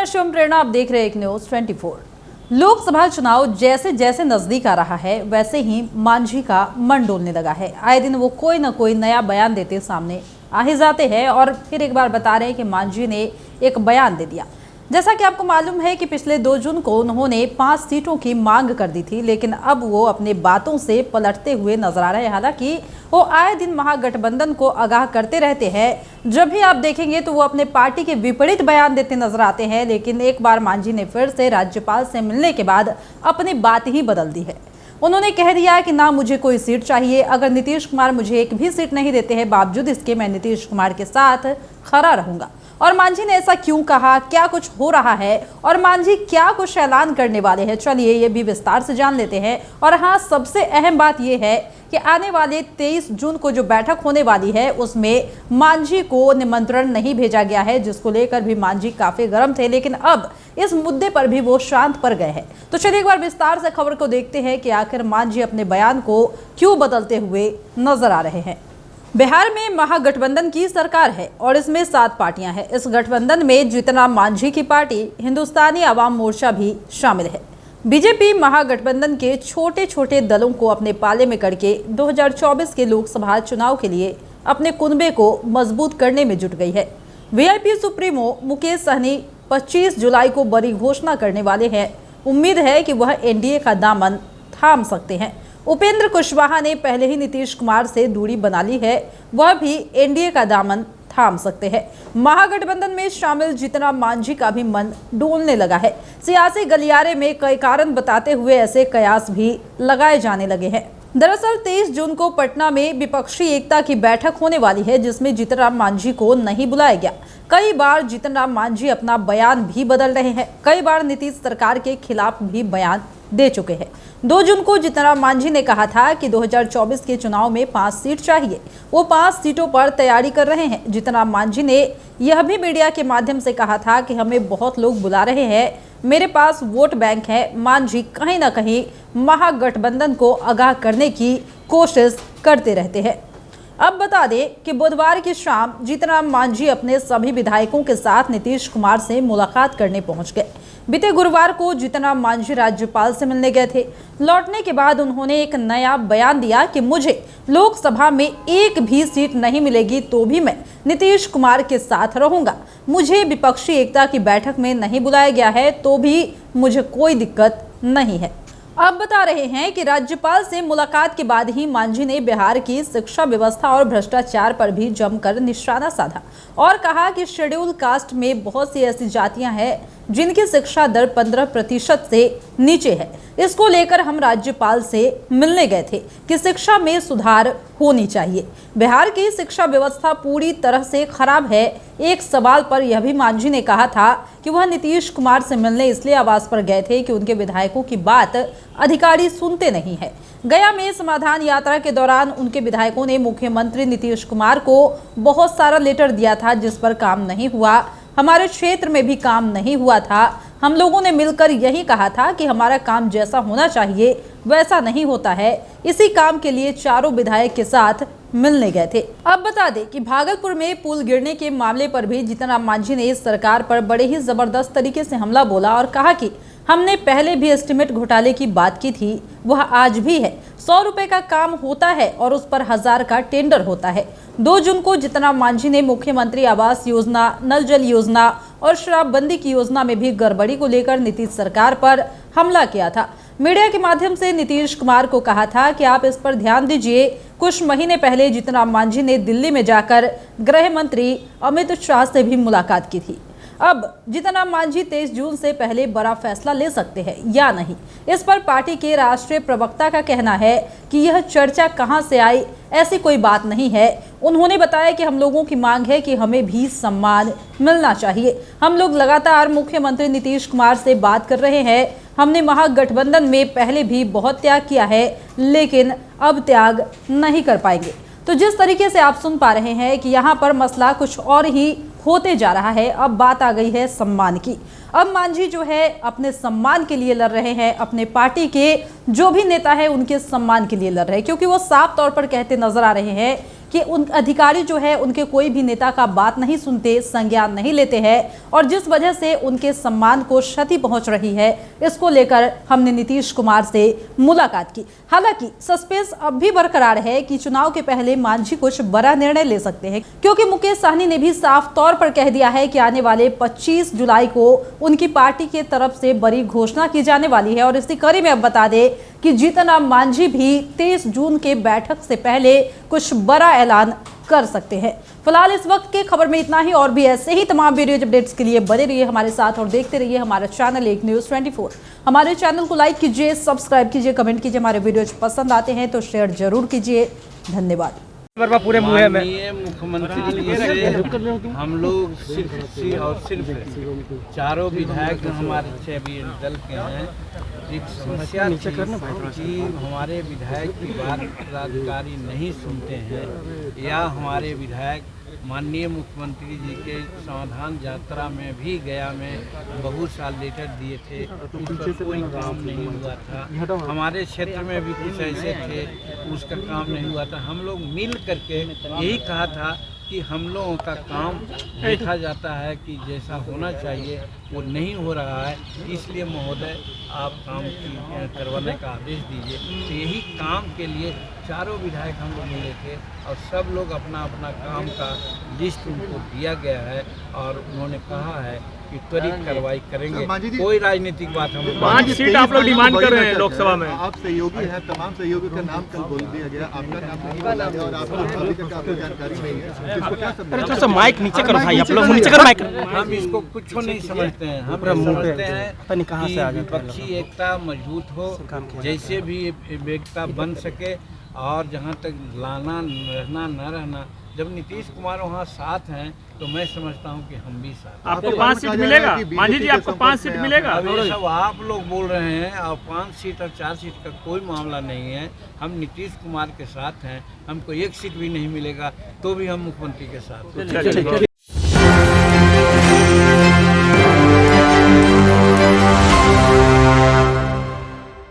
शिवम प्रेरणा, आप देख रहे हैं एक न्यूज 24। लोकसभा चुनाव जैसे जैसे नजदीक आ रहा है वैसे ही मांझी का मन डोलने लगा है। आए दिन वो कोई ना कोई नया बयान देते सामने आ ही जाते हैं और फिर एक बार बता रहे हैं कि मांझी ने एक बयान दे दिया। जैसा कि आपको मालूम है कि पिछले 2 जून को उन्होंने 5 सीटों की मांग कर दी थी, लेकिन अब वो अपने बातों से पलटते हुए नजर आ रहे हैं। हालांकि वो आए दिन महागठबंधन को आगाह करते रहते हैं। जब भी आप देखेंगे तो वो अपने पार्टी के विपरीत बयान देते नजर आते हैं, लेकिन एक बार मांझी ने फिर से राज्यपाल से मिलने के बाद अपनी बात ही बदल दी है। उन्होंने कह दिया कि ना मुझे कोई सीट चाहिए, अगर नीतीश कुमार मुझे एक भी सीट नहीं देते हैं, बावजूद इसके मैं नीतीश कुमार के साथ खड़ा रहूंगा। और मांझी ने ऐसा क्यों कहा, क्या कुछ हो रहा है और मांझी क्या कुछ ऐलान करने वाले हैं, चलिए ये भी विस्तार से जान लेते हैं। और हाँ, सबसे अहम बात यह है कि आने वाले 23 जून को जो बैठक होने वाली है उसमें मांझी को निमंत्रण नहीं भेजा गया है, जिसको लेकर भी मांझी काफी गर्म थे, लेकिन अब इस मुद्दे पर भी वो शांत पड़ गए हैं। तो चलिए एक बार विस्तार से खबर को देखते हैं कि आखिर मांझी अपने बयान को क्यों बदलते हुए नजर आ रहे हैं। बिहार में महागठबंधन की सरकार है और इसमें 7 पार्टियां हैं। इस गठबंधन में जीतनराम मांझी की पार्टी हिंदुस्तानी आवाम मोर्चा भी शामिल है। बीजेपी महागठबंधन के छोटे छोटे दलों को अपने पाले में करके 2024 के लोकसभा चुनाव के लिए अपने कुनबे को मजबूत करने में जुट गई है। वीआईपी सुप्रीमो मुकेश सहनी 25 जुलाई को बड़ी घोषणा करने वाले हैं। उम्मीद है कि वह एनडीए का दामन थाम सकते हैं। उपेंद्र कुशवाहा ने पहले ही नीतीश कुमार से दूरी बना ली है, वह भी एनडीए का दामन थाम सकते हैं। महागठबंधन में शामिल जीतनराम मांझी का भी मन डोलने लगा है। सियासी गलियारे में कई कारण बताते हुए ऐसे कयास भी लगाए जाने लगे हैं। दरअसल 23 जून को पटना में विपक्षी एकता की बैठक होने वाली है, जिसमें जीतनराम मांझी को नहीं बुलाया गया। कई बार जीतनराम मांझी अपना बयान भी बदल रहे हैं, कई बार नीतीश सरकार के खिलाफ भी बयान दे चुके हैं। 2 जून को जीतनराम मांझी ने कहा था कि 2024 के चुनाव में 5 सीट चाहिए, वो 5 सीटों पर तैयारी कर रहे हैं। जीतनराम मांझी ने यह भी मीडिया के माध्यम से कहा था कि हमें बहुत लोग बुला रहे हैं, मेरे पास वोट बैंक है। मांझी कहीं ना कहीं महागठबंधन को आगाह करने की कोशिश करते रहते हैं। अब बता दें कि बुधवार की शाम जीतनराम मांझी अपने सभी विधायकों के साथ नीतीश कुमार से मुलाकात करने पहुंच गए। बीते गुरुवार को जीतनराम मांझी राज्यपाल से मिलने गए थे। लौटने के बाद उन्होंने एक नया बयान दिया कि मुझे लोकसभा में एक भी सीट नहीं मिलेगी तो भी मैं नीतीश कुमार के साथ रहूंगा। मुझे विपक्षी एकता की बैठक में नहीं बुलाया गया है तो भी मुझे कोई दिक्कत नहीं है। अब बता रहे हैं कि राज्यपाल से मुलाकात के बाद ही मांझी ने बिहार की शिक्षा व्यवस्था और भ्रष्टाचार पर भी जमकर निशाना साधा और कहा कि शेड्यूल कास्ट में बहुत सी ऐसी जातियां हैं जिनकी शिक्षा दर 15% से नीचे है। इसको लेकर हम राज्यपाल से मिलने गए थे कि शिक्षा में सुधार होनी चाहिए। बिहार की शिक्षा व्यवस्था पूरी तरह से खराब है। एक सवाल पर यह भी मांझी ने कहा था कि वह नीतीश कुमार से मिलने इसलिए आवास पर गए थे कि उनके विधायकों की बात अधिकारी सुनते नहीं है। गया में समाधान यात्रा के दौरान उनके विधायकों ने मुख्यमंत्री नीतीश कुमार को बहुत सारा लेटर दिया था, जिस पर काम नहीं हुआ। हमारे क्षेत्र में भी काम नहीं हुआ था। हम लोगों ने मिलकर यही कहा था कि हमारा काम जैसा होना चाहिए वैसा नहीं होता है। इसी काम के लिए चारों विधायक के साथ मिलने गए थे। अब बता दें कि भागलपुर में पुल गिरने के मामले पर भी जीतनराम मांझी ने इस सरकार पर बड़े ही जबरदस्त तरीके से हमला बोला और कहा कि हमने पहले भी एस्टीमेट घोटाले की बात की थी, वह आज भी है। 100 रुपए का काम होता है और उस पर 1000 का टेंडर होता है। 2 जून को जीतनराम मांझी ने मुख्यमंत्री आवास योजना, नल जल योजना और शराबबंदी की योजना में भी गड़बड़ी को लेकर नीतीश सरकार पर हमला किया था। मीडिया के माध्यम से नीतीश कुमार को कहा था कि आप इस पर ध्यान दीजिए। कुछ महीने पहले जीतनराम मांझी ने दिल्ली में जाकर गृह मंत्री अमित शाह से भी मुलाकात की थी। अब जीतनराम मांझी 23 जून से पहले बड़ा फैसला ले सकते हैं या नहीं, इस पर पार्टी के राष्ट्रीय प्रवक्ता का कहना है कि यह चर्चा कहां से आई, ऐसी कोई बात नहीं है। उन्होंने बताया कि हम लोगों की मांग है कि हमें भी सम्मान मिलना चाहिए। हम लोग लगातार मुख्यमंत्री नीतीश कुमार से बात कर रहे हैं। हमने महागठबंधन में पहले भी बहुत त्याग किया है, लेकिन अब त्याग नहीं कर पाएंगे। तो जिस तरीके से आप सुन पा रहे हैं कि यहाँ पर मसला कुछ और ही होते जा रहा है। अब बात आ गई है सम्मान की। अब मांझी जो है अपने सम्मान के लिए लड़ रहे हैं, अपने पार्टी के जो भी नेता है उनके सम्मान के लिए लड़ रहे हैं, क्योंकि वो साफ तौर पर कहते नजर आ रहे हैं कि उन अधिकारी जो है उनके कोई भी नेता का बात नहीं सुनते, संज्ञान नहीं लेते हैं और जिस वजह से उनके सम्मान को क्षति पहुंच रही है, इसको लेकर हमने नीतीश कुमार से मुलाकात की। हालांकि सस्पेंस अब भी बरकरार है कि चुनाव के पहले मांझी कुछ बड़ा निर्णय ले सकते हैं, क्योंकि मुकेश सहनी ने भी साफ तौर पर कह दिया है कि आने वाले 25 जुलाई को उनकी पार्टी की तरफ से बड़ी घोषणा की जाने वाली है। और इसी कड़ी में अब बता दें कि जीतन राम मांझी भी 23 जून के बैठक से पहले कुछ बड़ा ऐलान कर सकते हैं। फिलहाल इस वक्त के खबर में इतना ही, और भी ऐसे ही तमाम वीडियो अपडेट्स के लिए बने रहिए हमारे साथ और देखते रहिए हमारा चैनल एक न्यूज़ 24। हमारे चैनल को लाइक कीजिए, सब्सक्राइब कीजिए, कमेंट कीजिए। हमारे वीडियोज पसंद आते हैं तो शेयर जरूर कीजिए। धन्यवाद। पूरे मुहिम में मुख्यमंत्री जी से हम लोग सिर्फ चारों विधायक जो हमारे 6 दल के हैं, एक समस्या थी कि हमारे विधायक की बात पदाधिकारी नहीं सुनते हैं या हमारे विधायक माननीय मुख्यमंत्री जी के समाधान यात्रा में भी गया में बहुत साल लेटर दिए थे, उस पर कोई काम नहीं हुआ था। हमारे क्षेत्र में भी कुछ ऐसे थे, उसका काम नहीं हुआ था। हम लोग मिल करके यही कहा था कि हम लोगों का काम देखा जाता है कि जैसा होना चाहिए वो नहीं हो रहा है, इसलिए महोदय आप काम करवाने का आदेश दीजिए। तो यही काम के लिए चारों विधायक हम लोग मिले थे और सब लोग अपना अपना काम का लिस्ट उनको दिया गया है और उन्होंने कहा है कि त्वरित कार्रवाई करेंगे। कोई राजनीतिक बात हम 5 सीट आप लोग डिमांड कर रहे हैं लोकसभा में। आप सहयोगी हैं, तमाम सहयोगियों का नाम कल बोल दिया गया, आपका नाम नहीं बोला गया और आपको जानकारी नहीं है। इसको क्या समझते हैं? थोड़ा माइक नीचे करो भाई, आप लोग नीचे करो माइक। हम इसको कुछ नहीं समझते हैं। हम समझते हैं कि विपक्षी एकता मजबूत हो, जैसे भी एकता बन सके और जहाँ तक लाना रहना न रहना, जब नीतीश कुमार वहाँ साथ हैं तो मैं समझता हूँ कि हम भी साथ। आपको 5 सीट मिलेगा मांझी जी, आपको 5 सीट मिलेगा। अब ये सब आप लोग बोल रहे हैं और 5 सीट और 4 सीट का कोई मामला नहीं है। हम नीतीश कुमार के साथ हैं, हमको 1 सीट भी नहीं मिलेगा तो भी हम मुख्यमंत्री के साथ हैं।